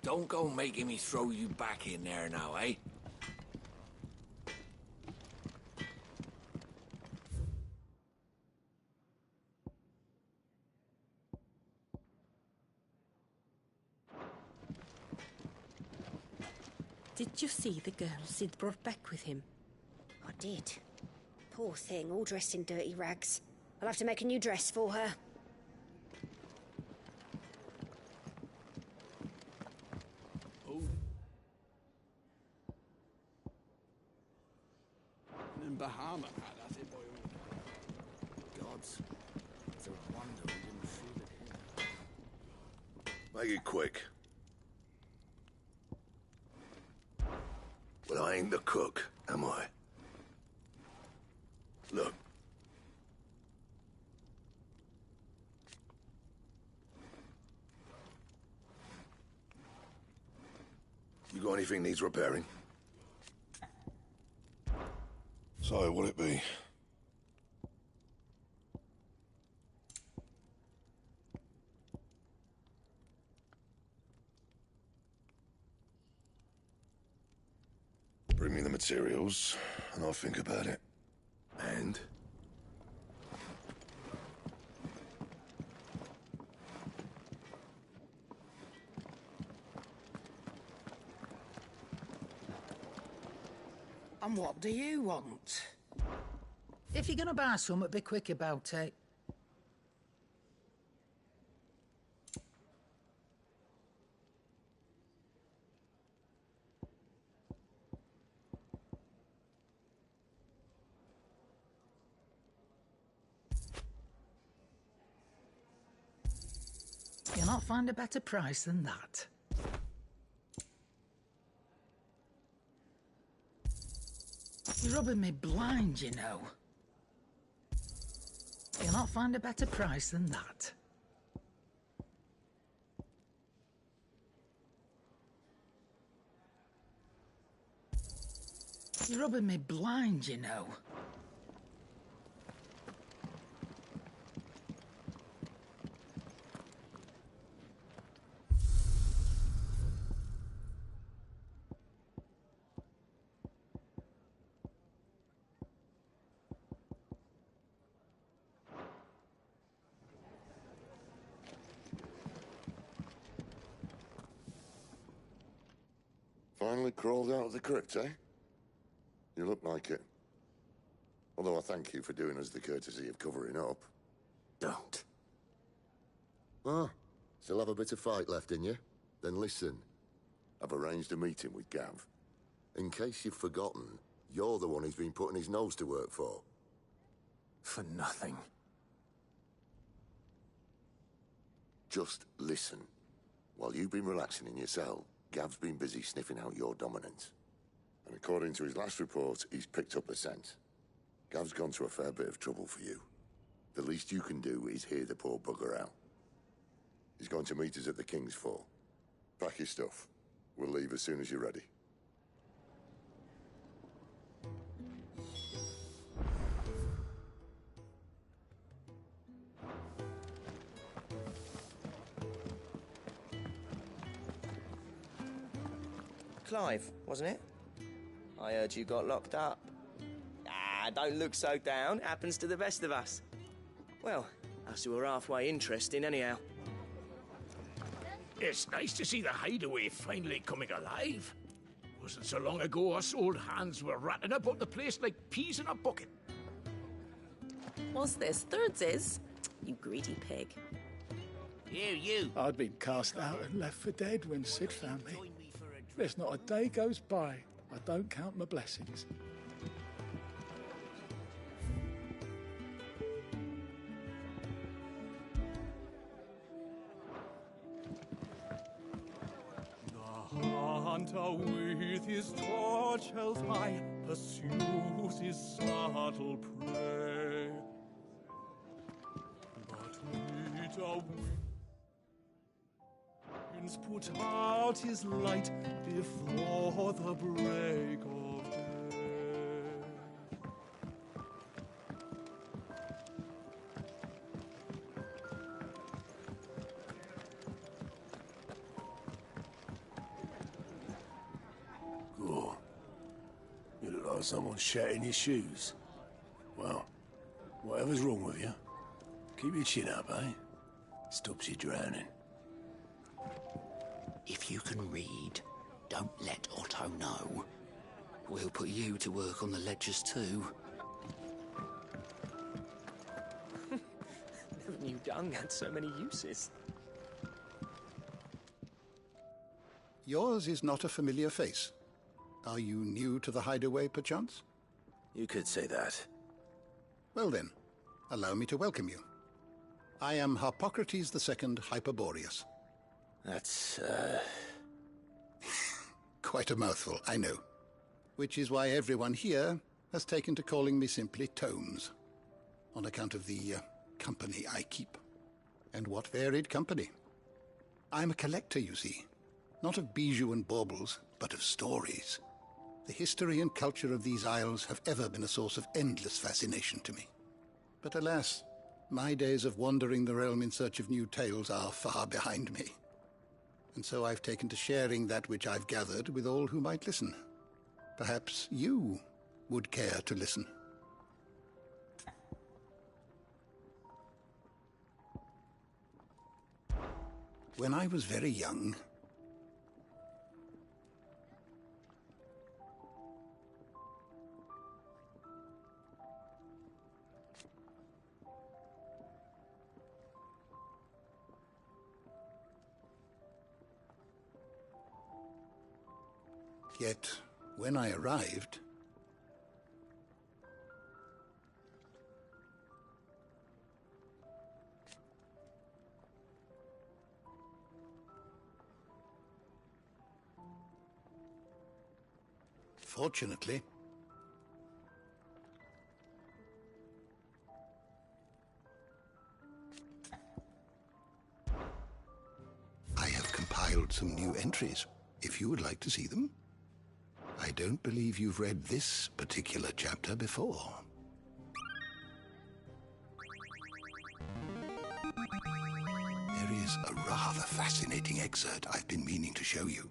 Don't go making me throw you back in there now, eh? Did you see the girl Sid brought back with him? I did. Poor thing, all dressed in dirty rags. I'll have to make a new dress for her. Oh. In Bahama, that's it, boy. Gods. It's a wonder we didn't shoot at him. Make it quick. Well, I ain't the cook, am I? Look. You got anything needs repairing? So, what'll it be? Bring me the materials, and I'll think about it. And? And what do you want? If you're gonna buy something, be quick about it. You'll not find a better price than that. You're rubbing me blind, you know. You'll not find a better price than that. You're rubbing me blind, you know. Finally crawled out of the crypt, eh? You look like it. Although I thank you for doing us the courtesy of covering up. Don't. Ah, still have a bit of fight left in you? Then listen. I've arranged a meeting with Gav. In case you've forgotten, you're the one he's been putting his nose to work for. For nothing. Just listen. While you've been relaxing in your cell, Gav's been busy sniffing out your dominance. And according to his last report, he's picked up the scent. Gav's gone to a fair bit of trouble for you. The least you can do is hear the poor bugger out. He's going to meet us at the King's Fall. Pack your stuff. We'll leave as soon as you're ready. Clive, wasn't it? I heard you got locked up. Ah, don't look so down. Happens to the best of us. Well, us who are halfway interesting anyhow. It's nice to see the hideaway finally coming alive. Wasn't so long ago us old hands were ratting about the place like peas in a bucket. What's this? Third's? You greedy pig. You. I'd been cast out and left for dead when Sid found me. There's not a day goes by I don't count my blessings. The hunter with his torch held high pursues his subtle prey. But Peter winds put out his light before the break of day. like someone shat in your shoes. Well, whatever's wrong with you, keep your chin up, eh? Stops you drowning. If you can read, don't let Otto know. We'll put you to work on the ledgers too. Never knew dung had so many uses. Yours is not a familiar face. Are you new to the hideaway, perchance? You could say that. Well then, allow me to welcome you. I am Harpocrates II Hyperboreus. That's, Quite a mouthful, I know. Which is why everyone here has taken to calling me simply Tomes, on account of the company I keep. And what varied company. I'm a collector, you see. Not of bijou and baubles, but of stories. The history and culture of these isles have ever been a source of endless fascination to me. But alas, my days of wandering the realm in search of new tales are far behind me. And so I've taken to sharing that which I've gathered with all who might listen. Perhaps you would care to listen. When I was very young, yet when I arrived, fortunately, I have compiled some new entries, if you would like to see them. I don't believe you've read this particular chapter before. There is a rather fascinating excerpt I've been meaning to show you.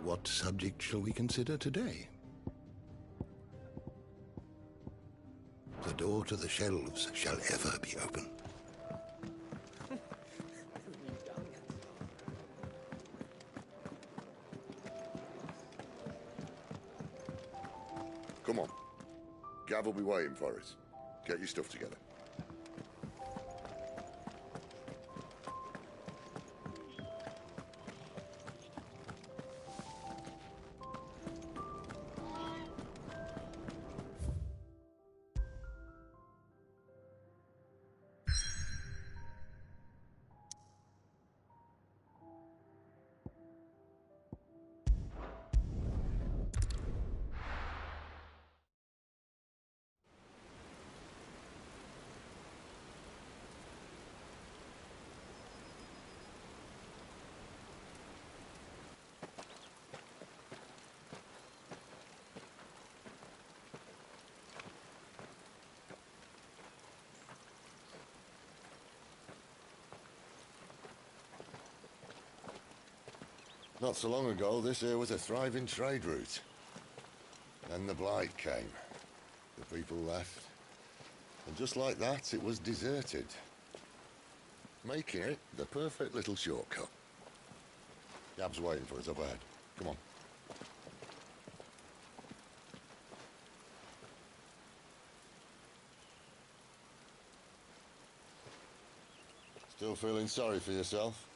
What subject shall we consider today? The door to the shelves shall ever be open. Come on. Gav will be waiting for us. Get your stuff together. Not so long ago, this here was a thriving trade route. Then the Blight came. The people left. And just like that, it was deserted. Making it the perfect little shortcut. Gab's waiting for us up ahead. Come on. Still feeling sorry for yourself?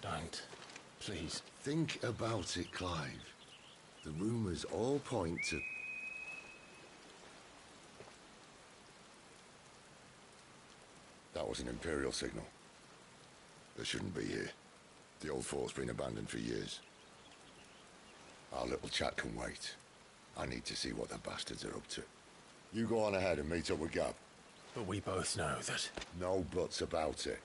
Don't. Please. Think about it, Clive. The rumours all point to... That was an Imperial signal. They shouldn't be here. The old fort's been abandoned for years. Our little chat can wait. I need to see what the bastards are up to. You go on ahead and meet up with Gab. But we both know that... No buts about it.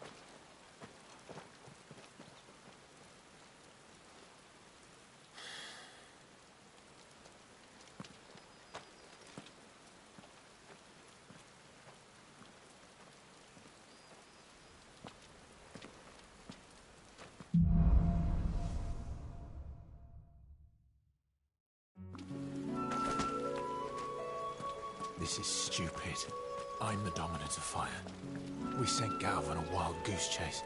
This is stupid. I'm the Dominant of Fire. We sent Galv on a wild goose chase.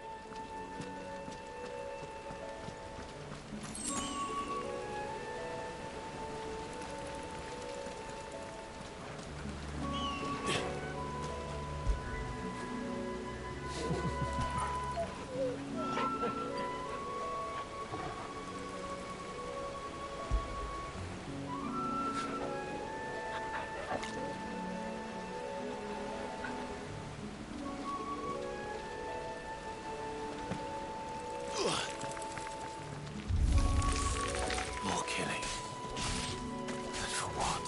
More killing. And for what?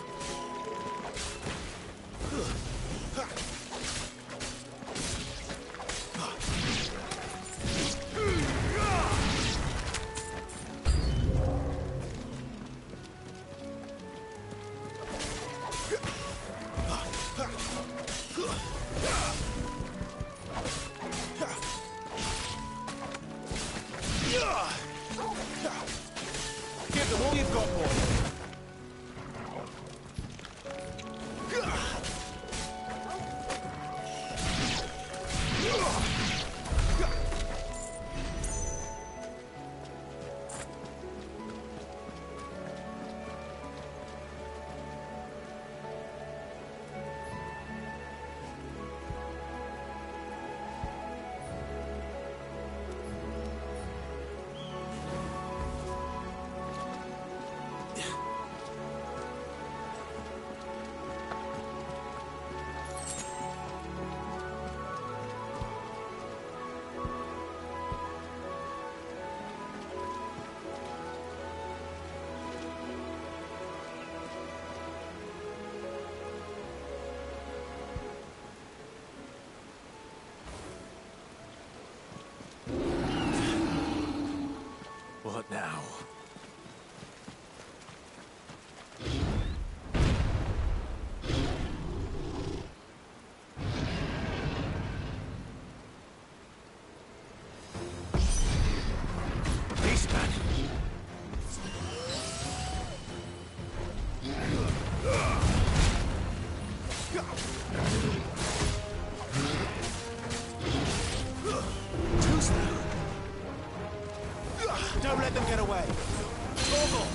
Give them all you've got, boy. What now? Beastman! Too slow. Don't let them get away. Torgal!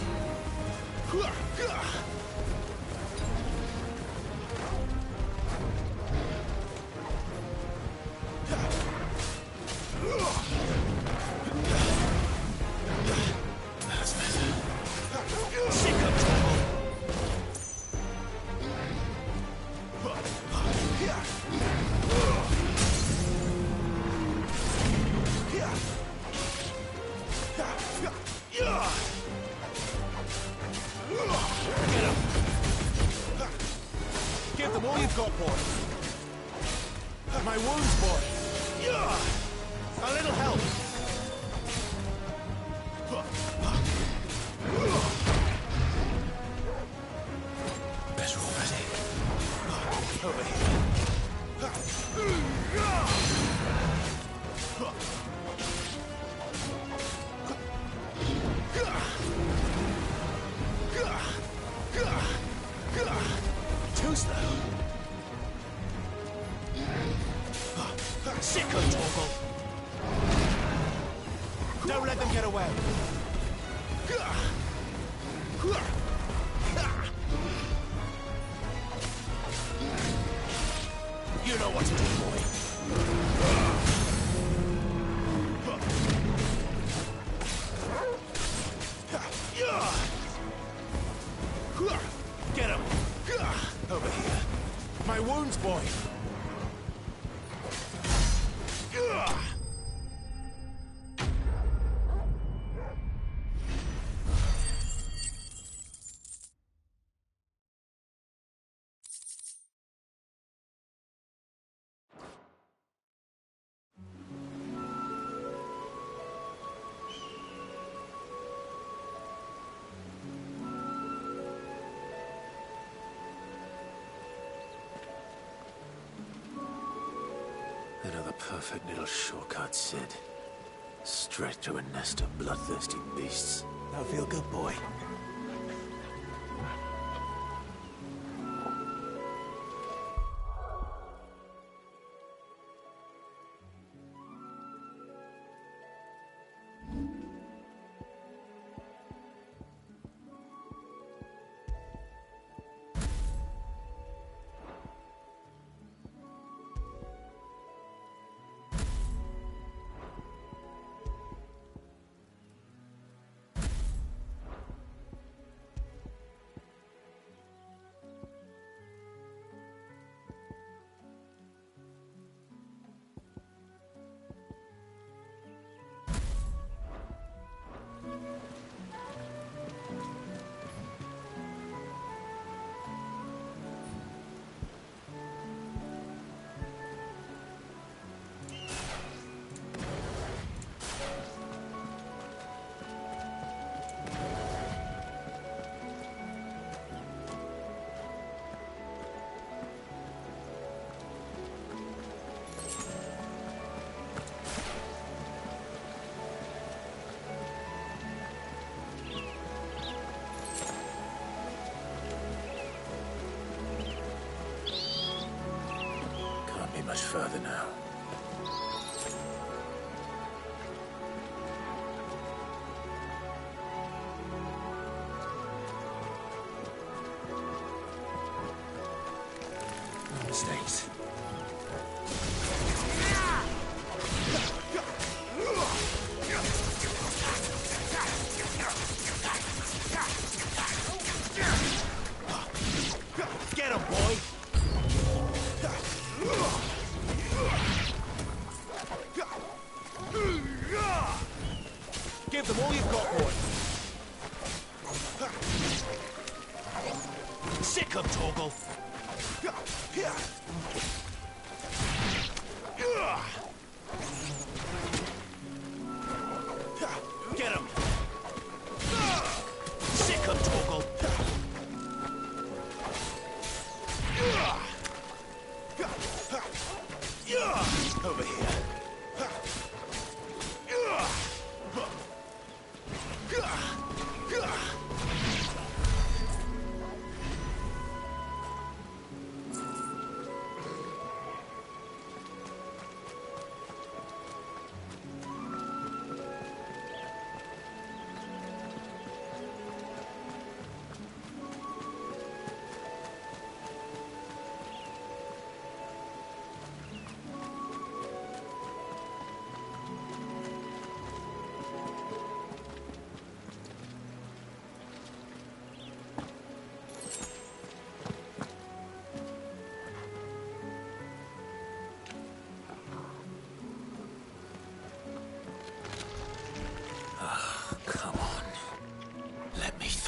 That's better. Sick of Torgal! Give them all you've got, boy. My wounds, boy. A little help. Better already. Over here. Don't let them get away. You know what to do, boy. Get him. Over here. My wounds, boy. Another perfect little shortcut, Sid. Straight to a nest of bloodthirsty beasts. That'll feel good, boy. Much further now. Mistakes. Get him, boy! Give them all you've got, boy. Sick of Torgal. Get him. Sick of Torgal. Over here.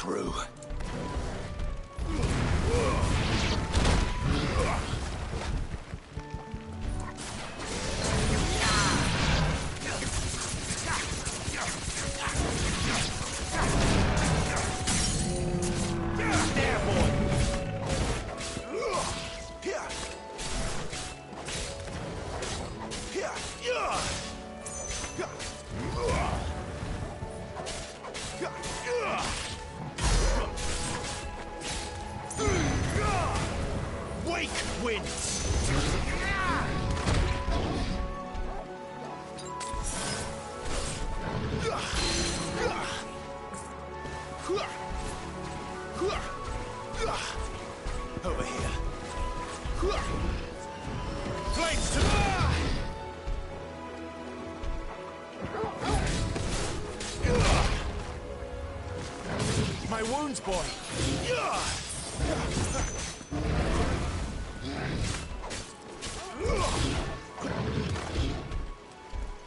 Through. Wake wins! my wounds, boy.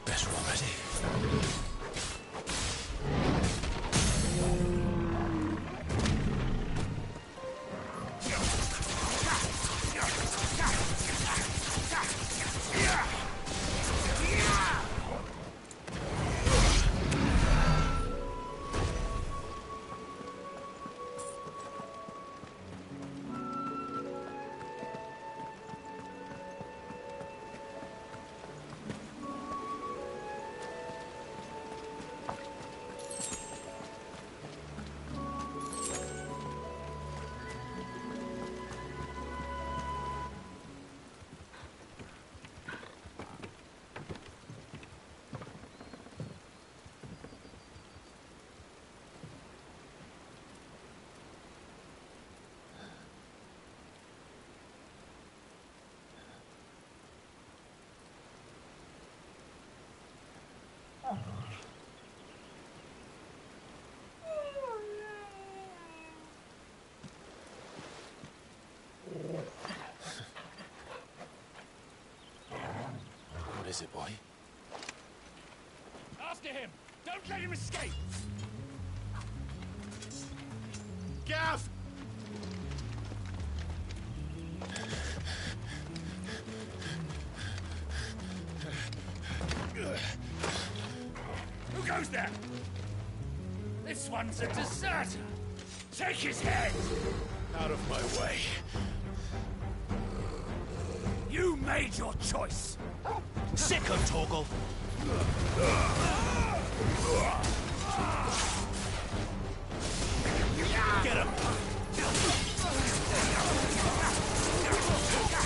Better already. What is it, boy? After him! Don't let him escape! Gav! Who goes there? This one's a deserter! Take his head! Out of my way. You made your choice! Sick of Torgal! Get him!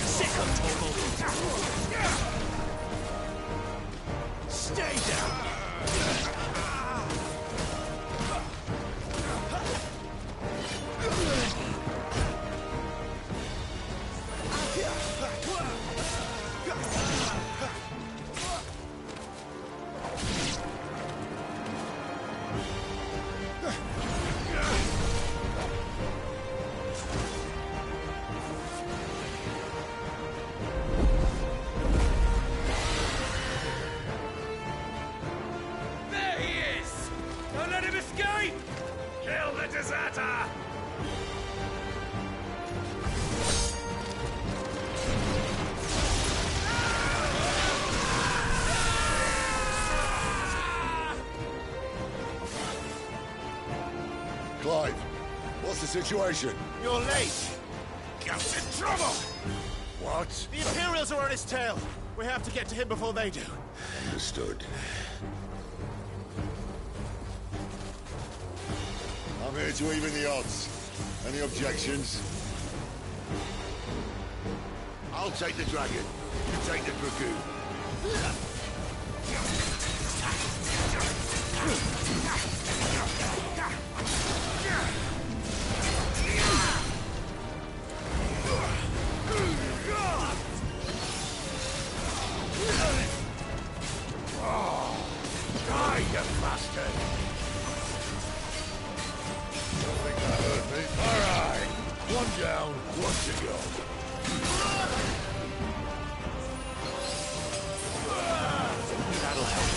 Sick of Torgal! Stay down! Clive, what's the situation? You're late! Gav's in trouble! What? The Imperials are on his tail! We have to get to him before they do. Understood. I'm here to even the odds. Any objections? I'll take the dragon. You take the dragoon. Die, you bastard! Don't think that hurt me. All right. One down, one to go. That'll help.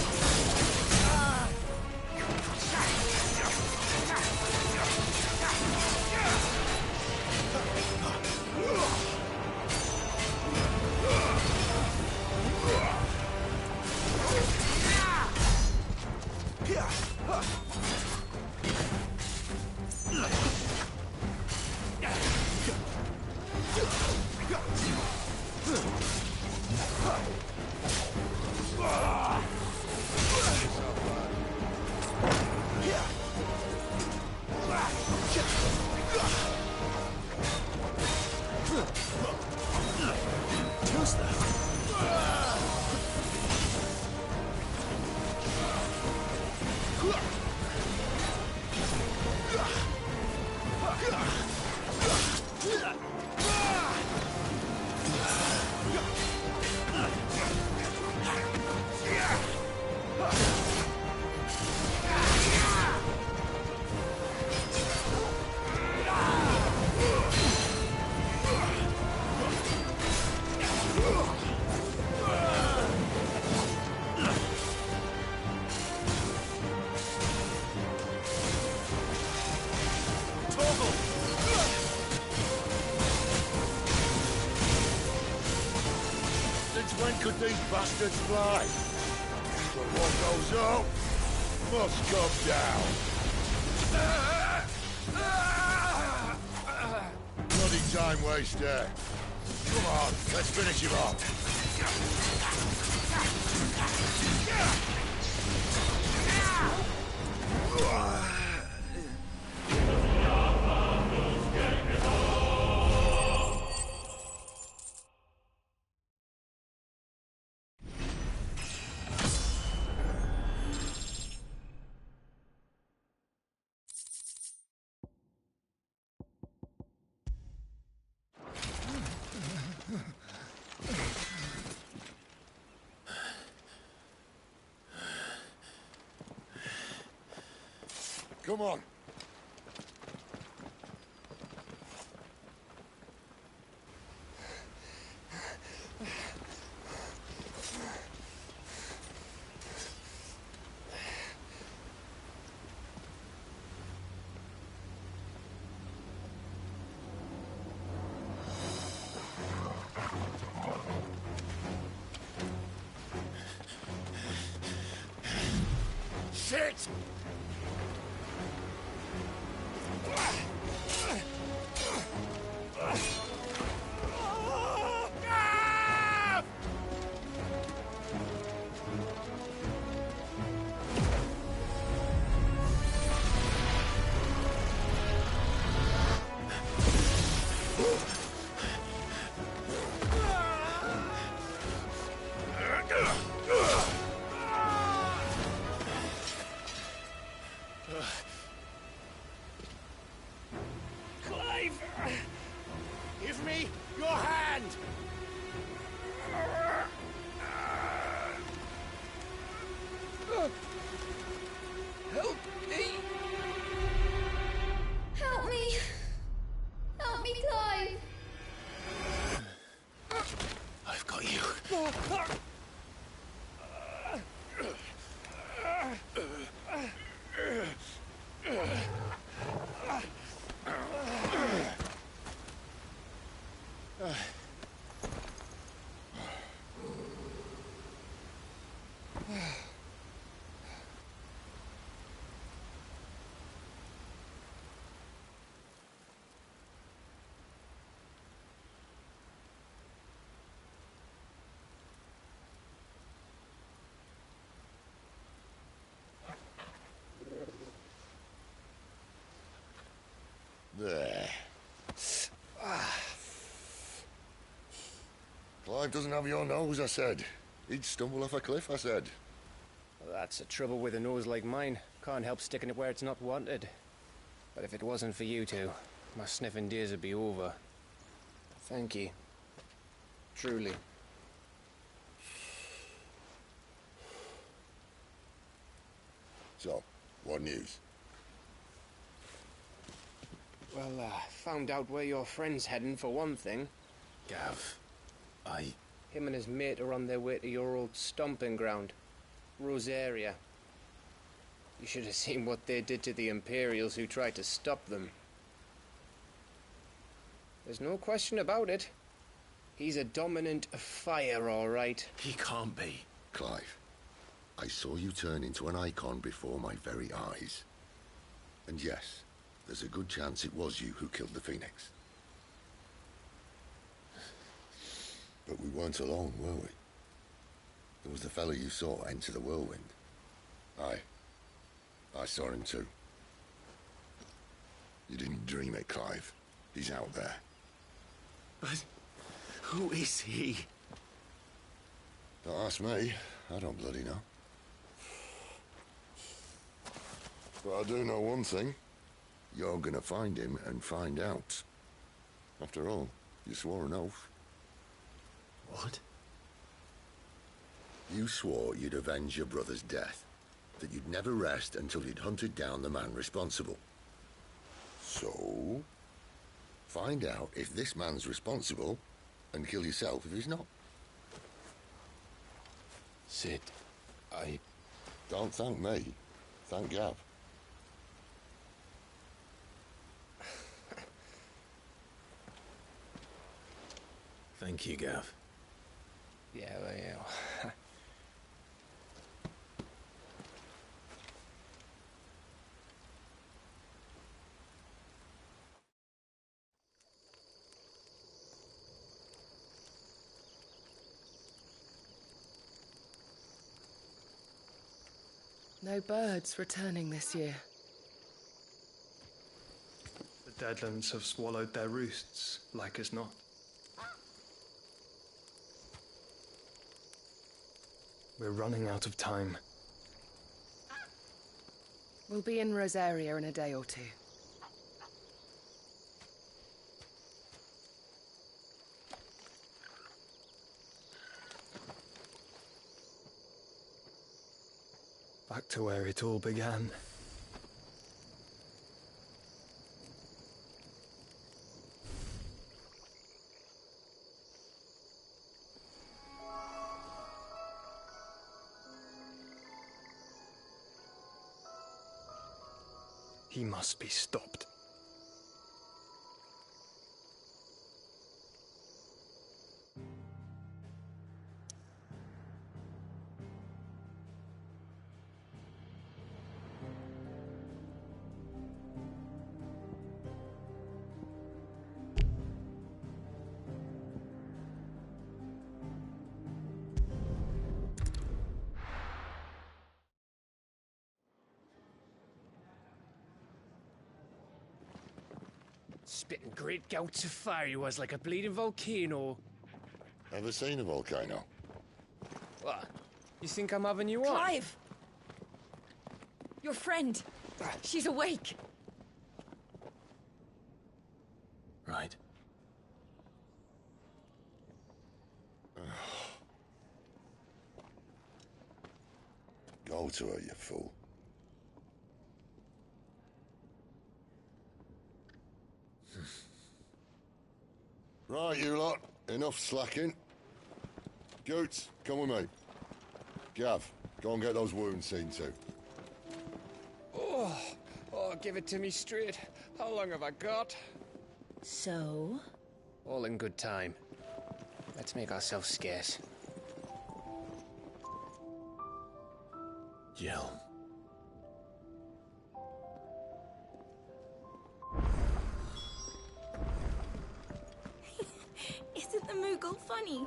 could these bastards fly? But what goes up must come down. Bloody time waster. Come on, let's finish him off. Come on. Shit! Clive! Give me your hand! Help me! Help me! Help me, Clive! I've got you. There. Clive doesn't have your nose, I said. He'd stumble off a cliff, I said. Well, that's the trouble with a nose like mine. Can't help sticking it where it's not wanted. But if it wasn't for you two, my sniffing days would be over. Thank you. Truly. So, what news? Well, found out where your friend's heading, for one thing. Gav, Him and his mate are on their way to your old stomping ground, Rosaria. You should have seen what they did to the Imperials who tried to stop them. There's no question about it. He's a dominant fire, all right. He can't be. Clive, I saw you turn into an icon before my very eyes. And yes, there's a good chance it was you who killed the Phoenix. But we weren't alone, were we? There was the fellow you saw enter the whirlwind. I saw him too. You didn't dream it, Clive. He's out there. But who is he? Don't ask me. I don't bloody know. But I do know one thing. You're gonna find him and find out. After all, you swore an oath. What? You swore you'd avenge your brother's death. That you'd never rest until you'd hunted down the man responsible. So, find out if this man's responsible and kill yourself if he's not. Sid, Don't thank me. Thank Gav. Thank you, Gav. Yeah, well, yeah. No birds returning this year. The Deadlands have swallowed their roosts, like as not. We're running out of time. We'll be in Rosaria in a day or two. Back to where it all began. He must be stopped. Spitting great gouts of fire he was, like a bleeding volcano. Ever seen a volcano? What? You think I'm having you on? Clive! Your friend! She's awake! Right. Go to her, you fool. Right, you lot. Enough slacking. Goots, come with me. Gav, go and get those wounds seen to. Oh, give it to me straight. How long have I got? So? All in good time. Let's make ourselves scarce. Jill. Isn't the Moogle funny?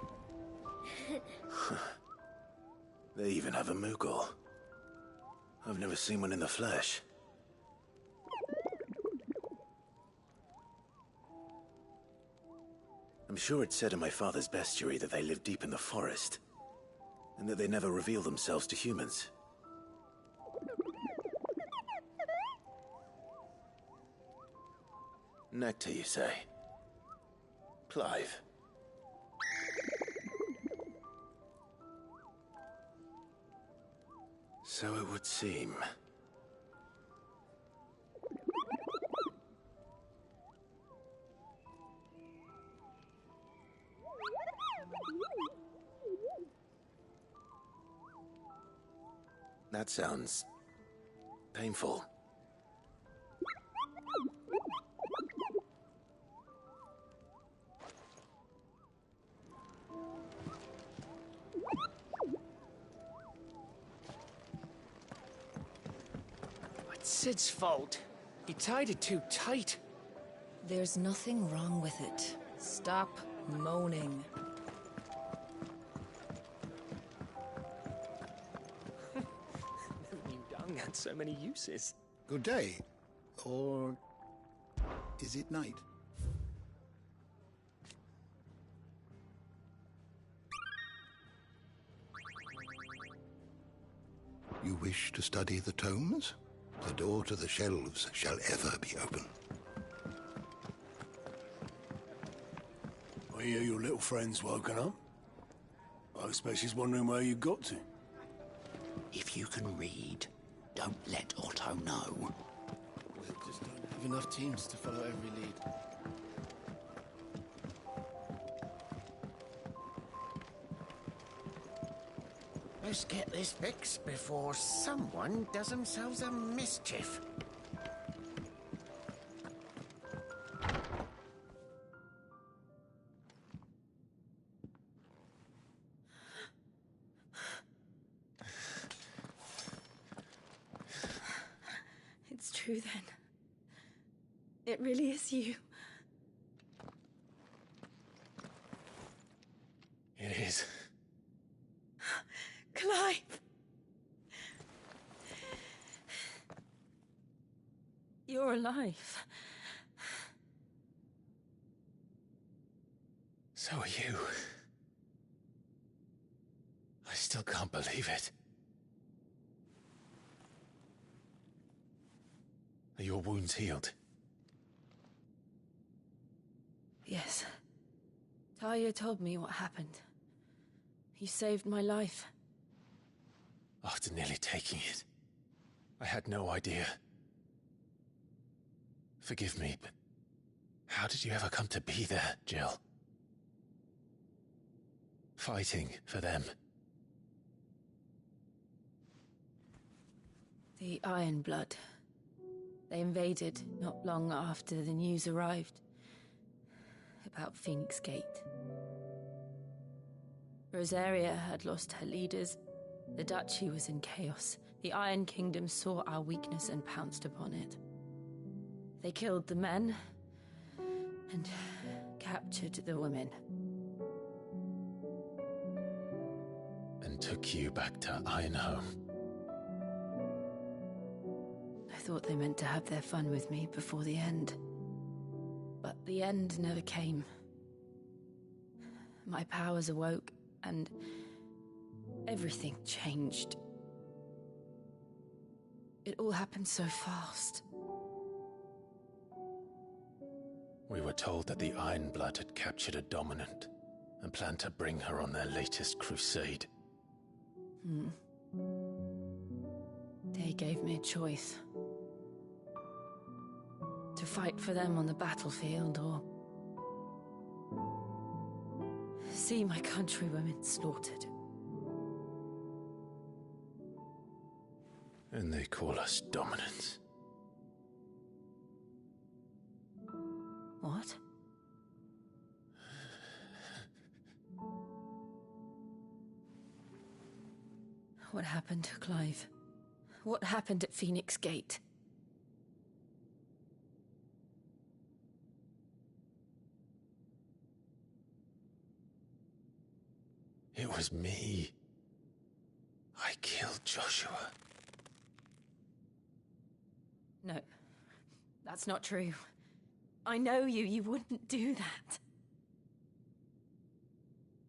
They even have a Moogle. I've never seen one in the flesh. I'm sure it said in my father's bestiary that they live deep in the forest, and that they never reveal themselves to humans. Nectar, you say? Clive. So it would seem. That sounds painful. It's Sid's fault. He tied it too tight. There's nothing wrong with it. Stop moaning. New dung had so many uses. Good day. Or is it night? You wish to study the tomes? The door to the shelves shall ever be open. I hear your little friend's woken up. I expect she's wondering where you got to. If you can read, don't let Otto know. We just don't have enough teams to follow every lead. Let's get this fixed before someone does themselves a mischief. true then. It really is you. It is. Clive! You're alive. So are you. I still can't believe it. Are your wounds healed? Yes. Talia told me what happened. You saved my life. After nearly taking it, I had no idea. Forgive me, but how did you ever come to be there, Jill? Fighting for them. The Iron Blood. They invaded not long after the news arrived about Phoenix Gate. Rosaria had lost her leaders. The Duchy was in chaos. The Iron Kingdom saw our weakness and pounced upon it. They killed the men and captured the women. And took you back to Ironhome. I thought they meant to have their fun with me before the end. But the end never came. My powers awoke, and everything changed. It all happened so fast. We were told that the Iron Blood had captured a dominant and planned to bring her on their latest crusade. They gave me a choice. To fight for them on the battlefield, or see my countrywomen slaughtered. And they call us dominants. What? What happened, Clive? What happened at Phoenix Gate? It was me. I killed Joshua. No, that's not true. I know you. You wouldn't do that.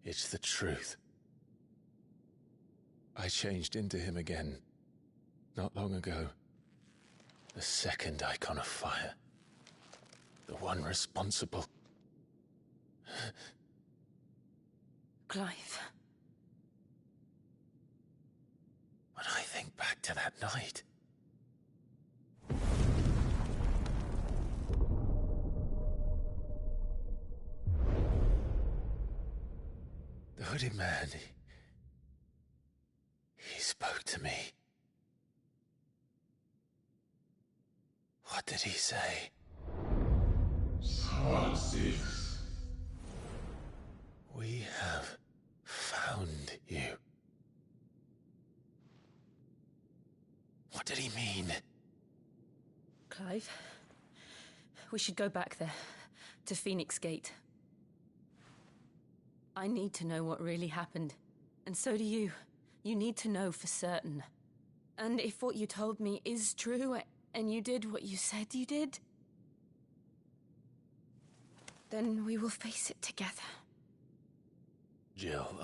It's the truth. I changed into him again, not long ago. The second icon of fire. The one responsible. Clive. When I think back to that night... The hooded man, he spoke to me. What did he say? Six. We have found you. What did he mean? Clive, we should go back there, to Phoenix Gate. I need to know what really happened, and so do you. You need to know for certain. And if what you told me is true, and you did what you said you did, then we will face it together. Jill,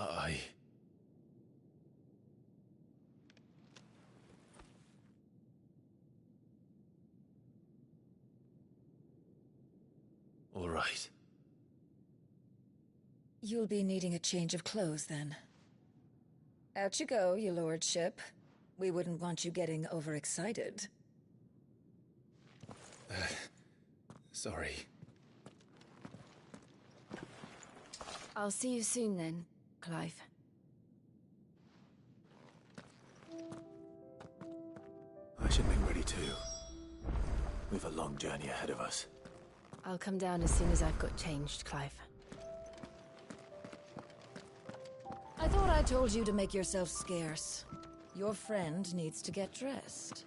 All right. You'll be needing a change of clothes, then. Out you go, your lordship. We wouldn't want you getting overexcited. Sorry. I'll see you soon then, Clive. I should be ready too. We've a long journey ahead of us. I'll come down as soon as I've got changed, Clive. I thought I told you to make yourself scarce. Your friend needs to get dressed.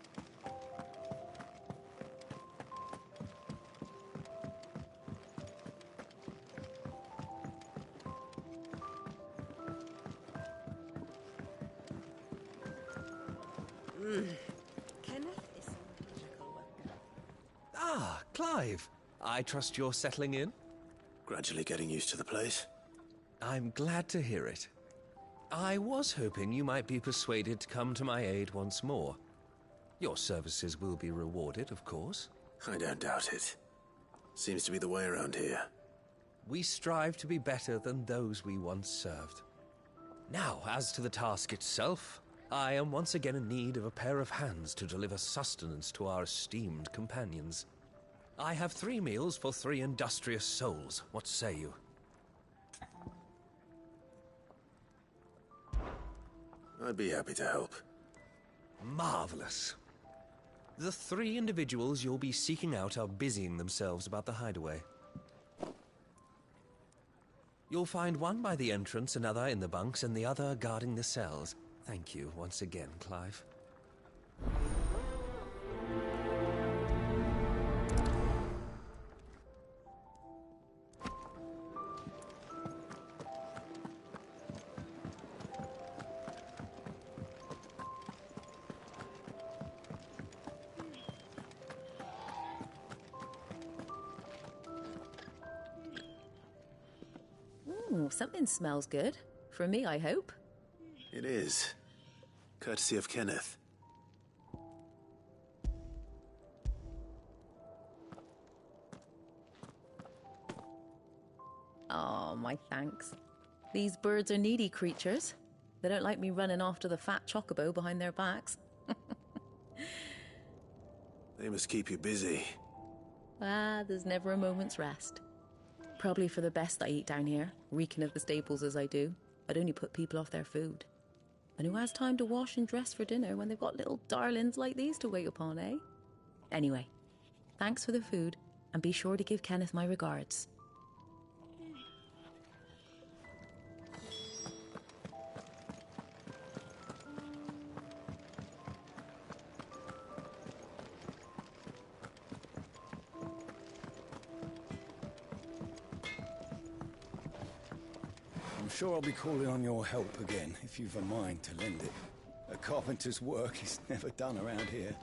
Ah, Clive. I trust you're settling in? Gradually getting used to the place. I'm glad to hear it. I was hoping you might be persuaded to come to my aid once more. Your services will be rewarded, of course. I don't doubt it. Seems to be the way around here. We strive to be better than those we once served. Now, as to the task itself, I am once again in need of a pair of hands to deliver sustenance to our esteemed companions. I have 3 meals for 3 industrious souls. What say you? I'd be happy to help. Marvelous. The 3 individuals you'll be seeking out are busying themselves about the hideaway. You'll find one by the entrance, another in the bunks, and the other guarding the cells. Thank you once again, Clive. Ooh, something smells good. For me, I hope. It is. Courtesy of Kenneth. Oh, my thanks. These birds are needy creatures. They don't like me running after the fat chocobo behind their backs. They must keep you busy. Ah, there's never a moment's rest. Probably for the best I eat down here, reeking of the staples as I do. I'd only put people off their food. And who has time to wash and dress for dinner when they've got little darlings like these to wait upon, eh? Anyway, thanks for the food, and be sure to give Kenneth my regards. I'm sure I'll be calling on your help again, if you've a mind to lend it. A carpenter's work is never done around here.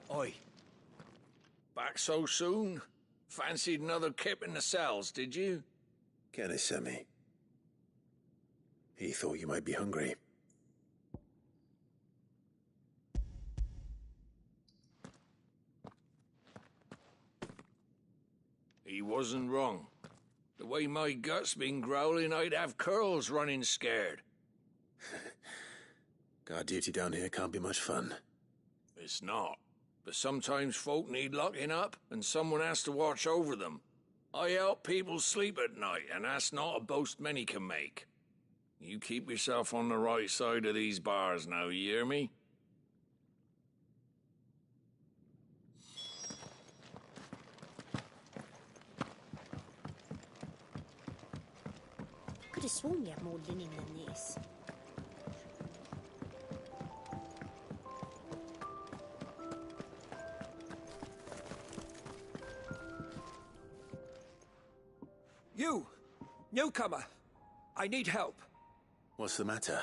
Oi. Back so soon? Fancied another kip in the cells, did you? Kenneth sent me. He thought you might be hungry. He wasn't wrong. The way my gut's been growling, I'd have curls running scared. Guard duty down here can't be much fun. It's not. But sometimes folk need locking up, and someone has to watch over them. I help people sleep at night, and that's not a boast many can make. You keep yourself on the right side of these bars now, you hear me? Could have sworn you had more linen than this. You! Newcomer! I need help. What's the matter?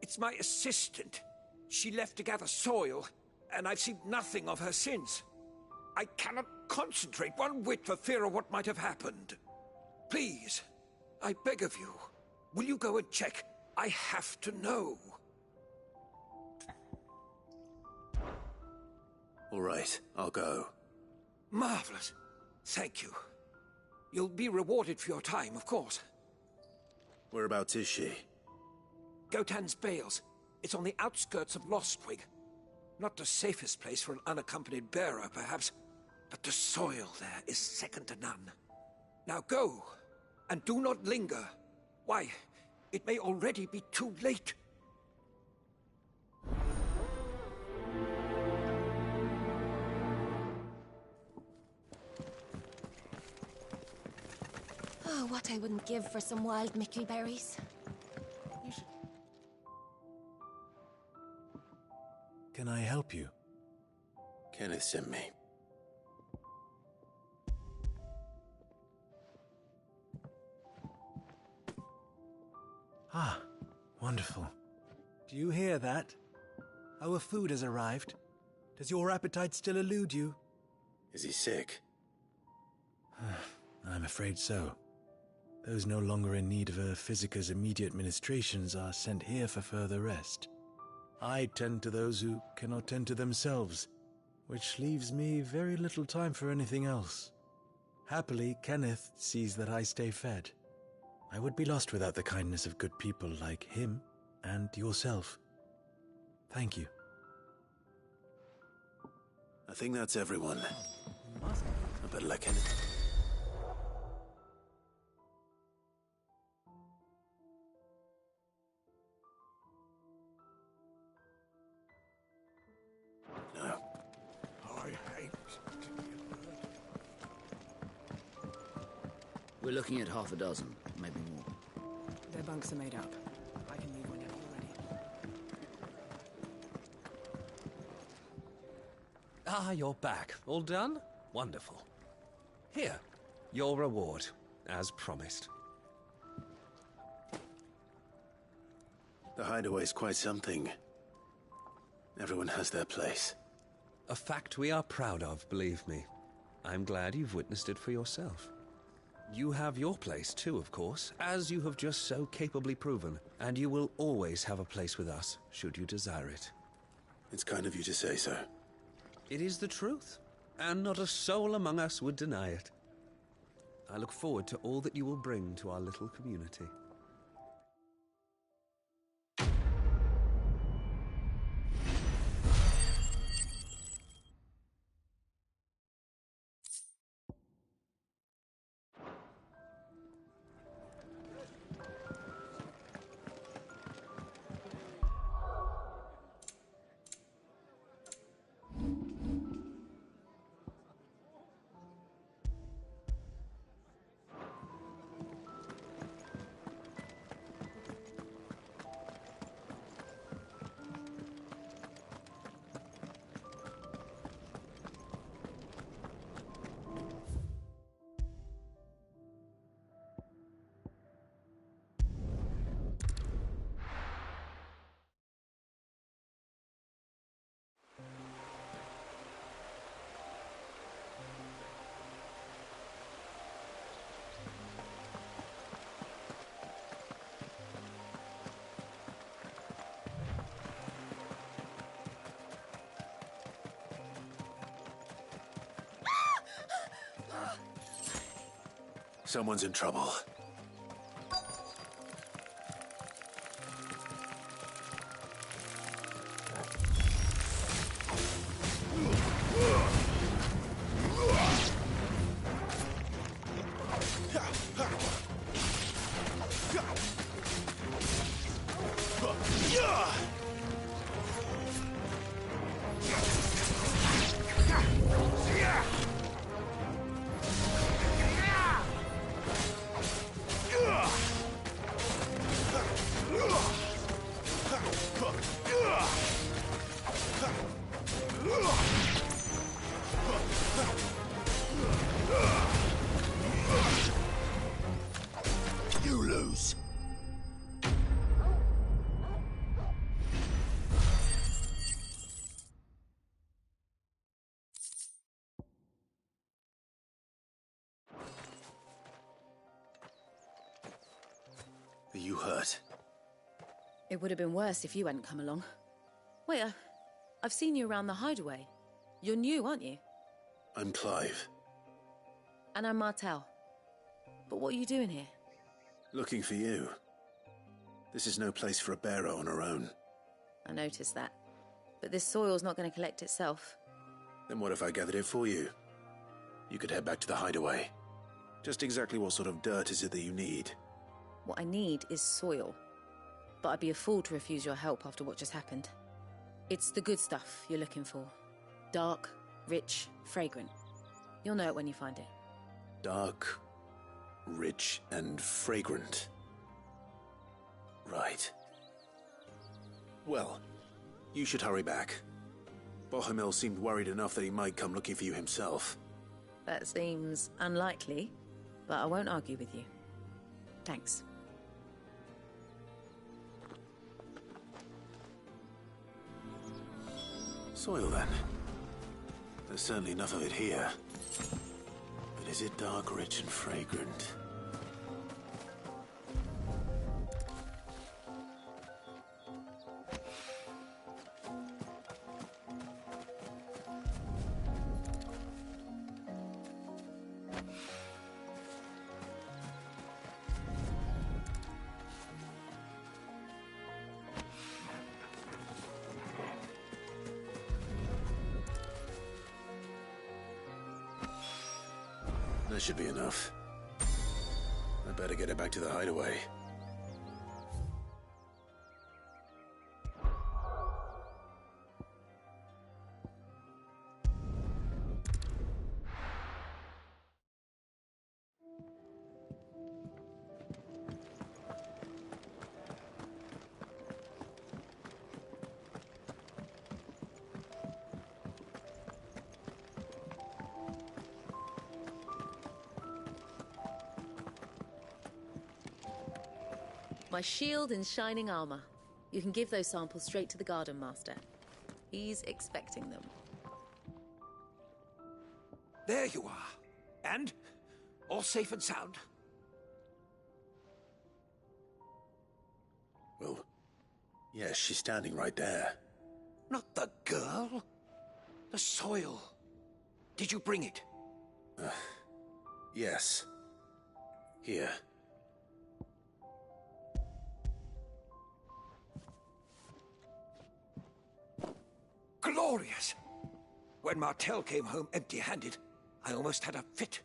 It's my assistant. She left to gather soil, and I've seen nothing of her since. I cannot concentrate one whit for fear of what might have happened. Please, I beg of you, will you go and check? I have to know. All right, I'll go. Marvelous. Thank you. You'll be rewarded for your time, of course. Whereabouts is she? Gotan's Bales. It's on the outskirts of Lostwig. Not the safest place for an unaccompanied bearer, perhaps, but the soil there is second to none. Now go, and do not linger. Why, it may already be too late. Oh, what I wouldn't give for some wild mickleberries. Can I help you? Kenneth sent me. Ah, wonderful. Do you hear that? Our food has arrived. Does your appetite still elude you? Is he sick? I'm afraid so. Those no longer in need of a Physica's immediate ministrations are sent here for further rest. I tend to those who cannot tend to themselves, which leaves me very little time for anything else. Happily, Kenneth sees that I stay fed. I would be lost without the kindness of good people like him and yourself. Thank you. I think that's everyone. I better let Kenneth... No. I hate... We're looking at half a dozen, maybe more. Their bunks are made up. I can leave whenever you're ready. Ah, you're back. All done? Wonderful. Here, your reward, as promised. The hideaway's quite something. Everyone has their place. A fact we are proud of, believe me. I'm glad you've witnessed it for yourself. You have your place too, of course, as you have just so capably proven, and you will always have a place with us, should you desire it. It's kind of you to say so. It is the truth, and not a soul among us would deny it. I look forward to all that you will bring to our little community. Someone's in trouble. You lose. Are you hurt? It would have been worse if you hadn't come along. Wait, I've seen you around the hideaway. You're new, aren't you? I'm Clive. And I'm Martel. But what are you doing here? Looking for you. This is no place for a bearer on her own. I noticed that. But this soil's not going to collect itself. Then what if I gathered it for you? You could head back to the hideaway. Just exactly what sort of dirt is it that you need? What I need is soil. But I'd be a fool to refuse your help after what just happened. It's the good stuff you're looking for. Dark, rich, fragrant. You'll know it when you find it. Dark, rich, and fragrant. Right. Well, you should hurry back. Bohemil seemed worried enough that he might come looking for you himself. That seems unlikely, but I won't argue with you. Thanks. Soil, then. There's certainly enough of it here. But is it dark, rich, and fragrant? That should be enough. I better get it back to the hideaway. My shield and shining armor. You can give those samples straight to the Garden Master. He's expecting them. There you are. And? All safe and sound? Well, yes, she's standing right there. Not the girl. The soil. Did you bring it? Yes. Here. Glorious! When Martel came home empty-handed, I almost had a fit.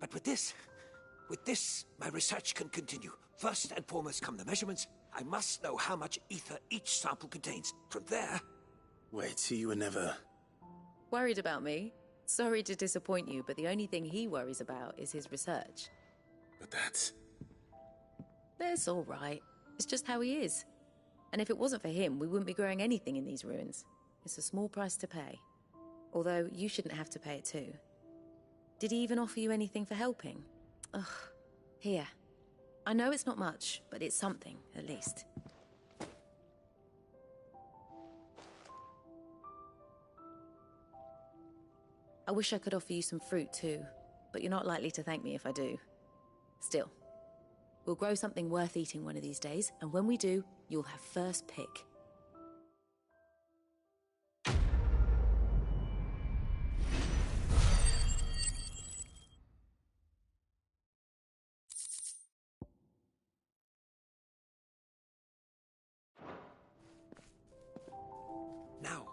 But with this, my research can continue. First and foremost come the measurements. I must know how much ether each sample contains. From there... Wait, so you were never... Worried about me? Sorry to disappoint you, but the only thing he worries about is his research. But that's... That's all right. It's just how he is. And if it wasn't for him, we wouldn't be growing anything in these ruins. It's a small price to pay. Although, you shouldn't have to pay it too. Did he even offer you anything for helping? Ugh. Here. I know it's not much, but it's something, at least. I wish I could offer you some fruit too, but you're not likely to thank me if I do. Still, we'll grow something worth eating one of these days, and when we do, you'll have first pick.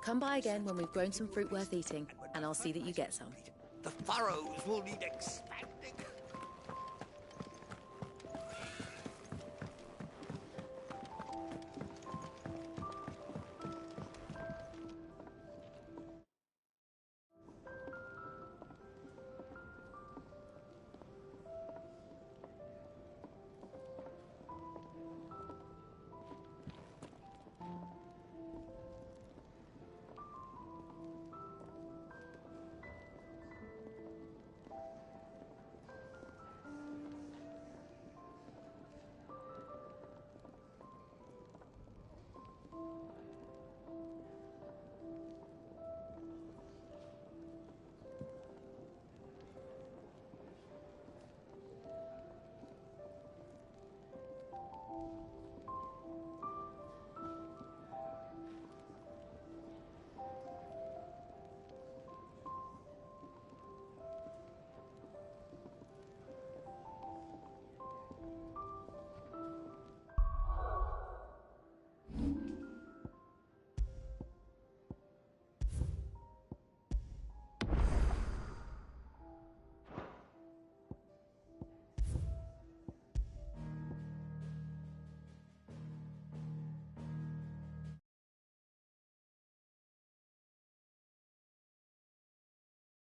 Come by again when we've grown some fruit worth eating, and I'll see that you get some. The furrows will need expanding.